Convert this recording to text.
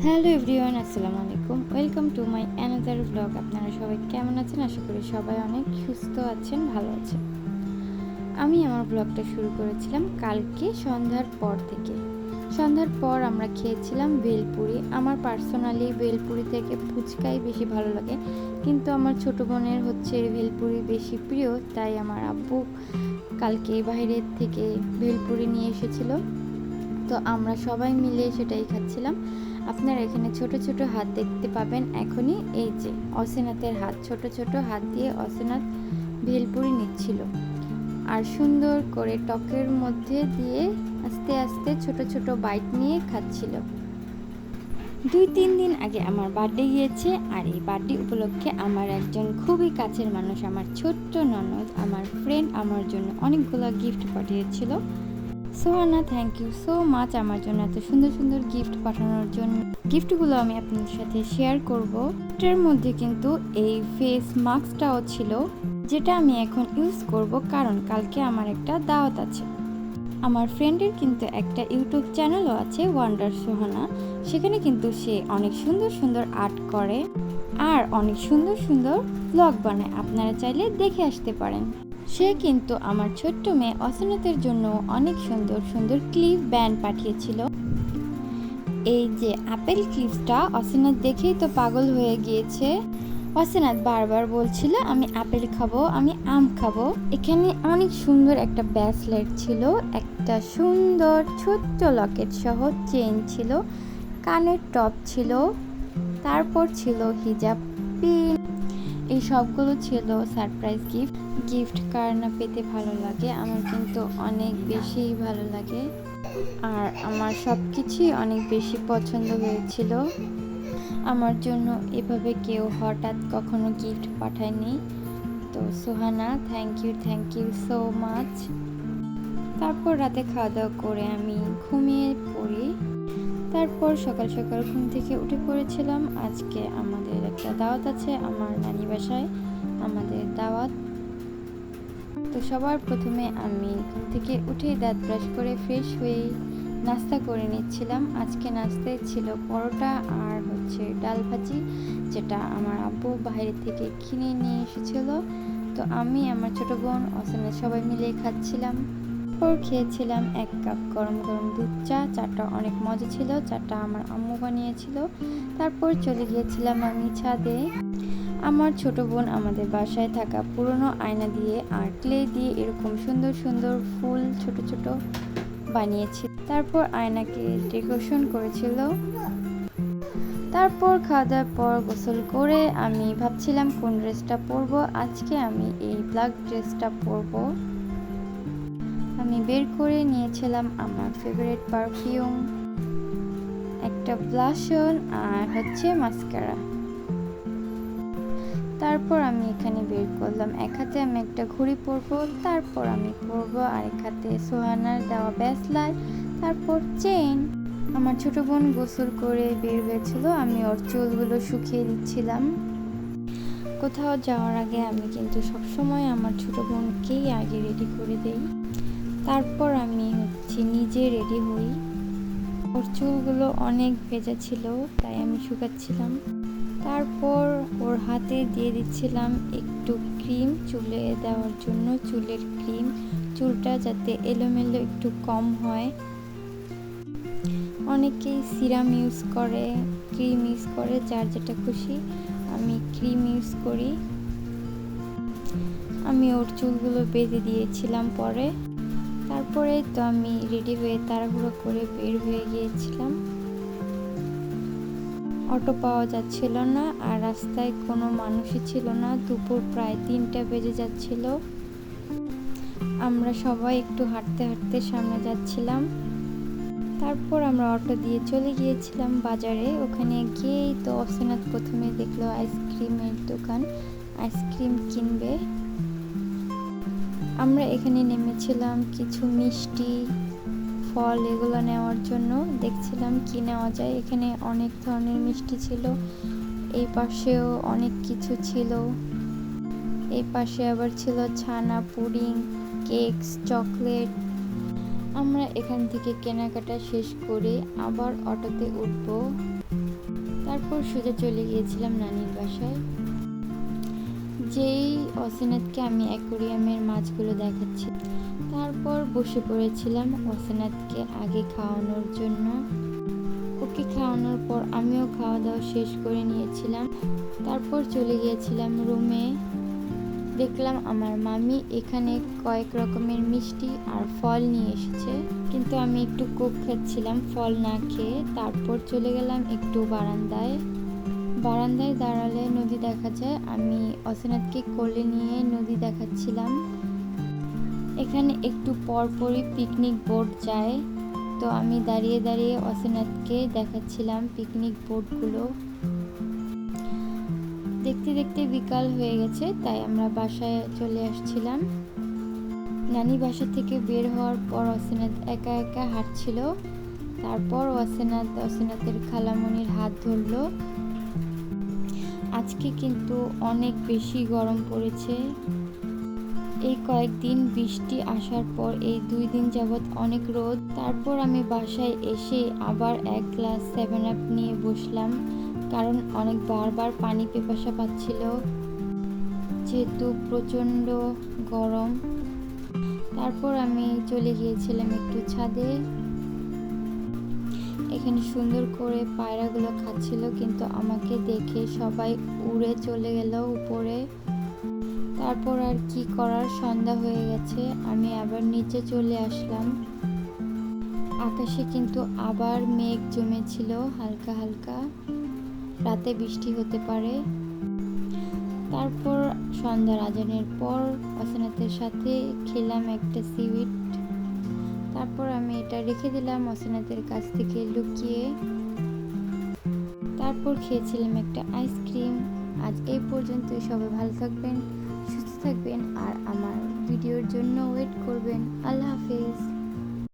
Hello everyone, আসসালামু আলাইকুম। Welcome to my another blog. আপনারা সবাই কেমন আছেন? আশা করি সবাই অনেক সুস্থ আছেন, ভালো আছেন। আমি আমার ব্লগটা শুরু করেছিলাম কালকে সন্ধ্যার পর থেকে। সন্ধ্যার পর আমরা খেয়েছিলাম ভেলপুরি। আমার পার্সোনালি ভেলপুরি থেকে ফুচকাই বেশি ভালো লাগে, কিন্তু আমার ছোটো বোনের হচ্ছে ভেলপুরি বেশি প্রিয়, তাই আমার আব্বু কালকে বাইরের থেকে ভেলপুরি নিয়ে এসেছিল। তো আমরা সবাই মিলে সেটাই খাচ্ছিলাম। আপনারা এখানে ছোট ছোট হাত দেখতে পাবেন এখনই, এই যে অসীনাথের হাত, ছোট ছোট হাত দিয়ে অসীনাথ ভেলপুরি নিচ্ছিল আর সুন্দর করে টকের মধ্যে দিয়ে আস্তে আস্তে ছোট ছোট বাইট নিয়ে খাচ্ছিল। 2-3 দিন আগে আমার বার্থডে গিয়েছে, আর এই বার্থডে উপলক্ষে আমার একজন খুবই কাছের মানুষ, আমার ছোট্ট ননদ, আমার ফ্রেন্ড, আমার জন্য অনেকগুলো গিফট পাঠিয়েছিল। Sohana, thank you so much আমার জন্য এত সুন্দর সুন্দর গিফট পাঠানোর জন্য। গিফটগুলো আমি আপনাদের সাথে শেয়ার করব। এটার মধ্যে কিন্তু এই ফেস মাস্কটাও ছিল, যেটা আমি এখন ইউজ করব, কারণ কালকে আমার একটা দাওয়াত আছে। আমার ফ্রেন্ডের কিন্তু একটা ইউটিউব চ্যানেলও আছে, ওয়ান্ডার সোহানা। সেখানে কিন্তু সে অনেক সুন্দর সুন্দর আর্ট করে আর অনেক সুন্দর সুন্দর ব্লগ বানায়, আপনারা চাইলে দেখে আসতে পারেন। সে কিন্তু আমার ছোট্ট মেয়ে অসীনাথের জন্য অনেক সুন্দর সুন্দর ক্লিপ ব্যান্ড পাঠিয়েছিল। এই যে আপেল ক্লিপসটা অসীনাথ দেখেই তো পাগল হয়ে গিয়েছে। অসীনাথ বারবার বলছিল আমি আপেল খাবো, আমি আম খাবো। এখানে অনেক সুন্দর একটা ব্রেসলেট ছিল, একটা সুন্দর ছোট্ট লকেট সহ চেইন ছিল, কানের টপ ছিল, তারপর ছিল হিজাব পিন। এই সবগুলো ছিল সারপ্রাইজ গিফট। গিফট কার না পেতে ভালো লাগে, আমার কিন্তু অনেক বেশি ভালো লাগে, আর আমার সব কিছুই অনেক বেশি পছন্দ হয়েছিল। আমার জন্য এভাবে কেউ হঠাৎ কখনো গিফট পাঠায়নি। তো Sohana, thank you so much. তারপর রাতে খাওয়া দাওয়া করে আমি ঘুমিয়ে পড়ি। তারপর সকাল সকাল ঘুম থেকে উঠে পড়েছিলাম। আজকে আমাদের একটা দাওয়াত আছে, আমার নানি বাসায় আমাদের দাওয়াত। তো সবার প্রথমে আমি ঘুম থেকে উঠে দাঁত ব্রাশ করে ফ্রেশ হয়ে নাস্তা করে নিচ্ছিলাম। আজকে নাস্তায় ছিল পরোটা আর হচ্ছে ডাল ভাজি, যেটা আমার আব্বু বাইরে থেকে কিনে নিয়ে এসেছিল। তো আমি, আমার ছোট বোন, অসীনাথ সবাই মিলে খাচ্ছিলাম। তারপর খেয়েছিলাম 1 কাপ গরম গরম দুধ চা। চাটা অনেক মজা ছিল, চাটা আমার আম্মু বানিয়েছিল। তারপর চলে গিয়েছিলাম আমি ছাদে। আমার ছোট বোন আমাদের বাসায় থাকা পুরনো আয়না দিয়ে আর ক্লে দিয়ে এরকম সুন্দর সুন্দর ফুল ছোট ছোট বানিয়েছি। তারপর আয়নাকে ডেকোরেশন করেছিল। তারপর খাওয়া দাওয়ার পর গোসল করে আমি ভাবছিলাম কোন ড্রেসটা পরবো। আজকে আমি এই ব্ল্যাক ড্রেসটা পরবো। আমি বের করে নিয়েছিলাম আমার ফেভারিট পারফিউম, একটা ব্লাশন আর হচ্ছে মাস্কারা। তারপর আমি এখানে বের করলাম, এক হাতে আমি একটা ঘড়ি পরবো, তারপর আমি পরবো আরেক হাতে সোহানার দেওয়া ব্রেসলেট, তারপর চেইন। আমার ছোট বোন গোসল করে বের হয়েছিল, আমি ওর চুলগুলো শুকিয়ে দিচ্ছিলাম। কোথাও যাওয়ার আগে আমি কিন্তু সবসময় আমার ছোট বোনকেই আগে রেডি করে দেই, তারপর আমি হচ্ছে নিজে রেডি হই। ওর চুলগুলো অনেক ভেজা ছিল, তাই আমি শুকাচ্ছিলাম। তারপর ওর হাতে দিয়ে দিচ্ছিলাম একটু ক্রিম চুলে দেওয়ার জন্য, চুলের ক্রিম, চুলটা যাতে এলোমেলো একটু কম হয়। অনেকেই সিরাম ইউজ করে, ক্রিম ইউজ করে, যার যেটা খুশি। আমি ক্রিম ইউজ করি। আমি ওর চুলগুলো বেঁধে দিয়েছিলাম পরে। তারপরে তো আমি রেডি হয়ে তাড়াহুড়ো করে বের হয়ে গিয়েছিলাম। অটো পাওয়া যাচ্ছিল না আর রাস্তায় কোনো মানুষই ছিল না। দুপুর প্রায় 3টা বেজে যাচ্ছিল। আমরা সবাই একটু হাঁটতে হাঁটতে সামনে যাচ্ছিলাম। তারপর আমরা অটো দিয়ে চলে গিয়েছিলাম বাজারে। ওখানে গিয়েই তো অসীনাথ প্রথমে দেখলো আইসক্রিমের দোকান, আইসক্রিম কিনবে। আমরা এখানে নেমেছিলাম কিছু মিষ্টি, ফল এগুলো নেওয়ার জন্য, দেখছিলাম কি নেওয়া যায়। এখানে অনেক ধরনের মিষ্টি ছিল, এই পাশেও অনেক কিছু ছিল, এই পাশে আবার ছিল ছানা, পুডিং, কেকস, চকলেট। আমরা এখান থেকে কেনাকাটা শেষ করে আবার অটোতে উঠবো। তারপর সোজা চলে গিয়েছিলাম নানির বাসায়। যেই অসিনাথকে আমি অ্যাকোরিয়ামের মাছগুলো দেখাচ্ছি, তারপর বসে পড়েছিলাম অসিনাথকে আগে খাওয়ানোর জন্য। ওকে খাওয়ানোর পর আমিও খাওয়া দাওয়া শেষ করে নিয়েছিলাম। তারপর চলে গিয়েছিলাম রুমে। দেখলাম আমার মামি এখানে কয়েক রকমের মিষ্টি আর ফল নিয়ে এসেছে, কিন্তু আমি একটু কোক খাচ্ছিলাম ফল না খেয়ে। তারপর চলে গেলাম একটু বারান্দায় দাঁড়ালে নদী দেখা যায়। আমি অসিনাথকে কোলে নিয়ে নদী দেখাচ্ছিলাম। এখানে একটু পরপরই পিকনিক বোট যায়, তো আমি দাঁড়িয়ে দাঁড়িয়ে অসিনাথকে দেখাচ্ছিলাম পিকনিক বোটগুলো। দেখতে দেখতে বিকাল হয়ে গেছে, তাই আমরা বাসায় চলে আসছিলাম। নানি বাসা থেকে বের হওয়ার পর অসিনাথ একা একা হাঁটছিল। তারপর অসিনাথের খালামণির হাত ধরলো। আজকে কিন্তু অনেক বেশি গরম পড়েছে। এই কয়েকদিন বৃষ্টি আসার পর এই 2 দিন যাবৎ অনেক রোদ। তারপর আমি বাসায় এসে আবার এক গ্লাস 7 আপ নিয়ে বসলাম, কারণ অনেক বারবার পানি পিপাসা পাচ্ছিল, যেহেতু প্রচণ্ড গরম। তারপর আমি চলে গিয়েছিলাম একটু ছাদে। এখানে সুন্দর করে পায়রাগুলো খাচ্ছিল, কিন্তু আমাকে দেখে সবাই উড়ে চলে গেল উপরে। তারপর আর কি করার, সন্ধ্যা হয়ে গেছে, আমি আবার নিচে চলে আসলাম। আকাশে কিন্তু আবার মেঘ জমেছিল হালকা হালকা, রাতে বৃষ্টি হতে পারে। তারপর সন্ধ্যার আজানের পর অসিনাথের সাথে খেলাম একটা সিউইট। তারপর আমি এটা রেখে দিলাম অসিনাথের কাছ থেকে লুকিয়ে। তারপর খেয়েছিলাম একটা আইসক্রিম। আজ এই পর্যন্তই। সবাই ভালো থাকবেন, সুস্থ থাকবেন, আর আমার ভিডিওর জন্য ওয়েট করবেন। আল্লাহ হাফেজ।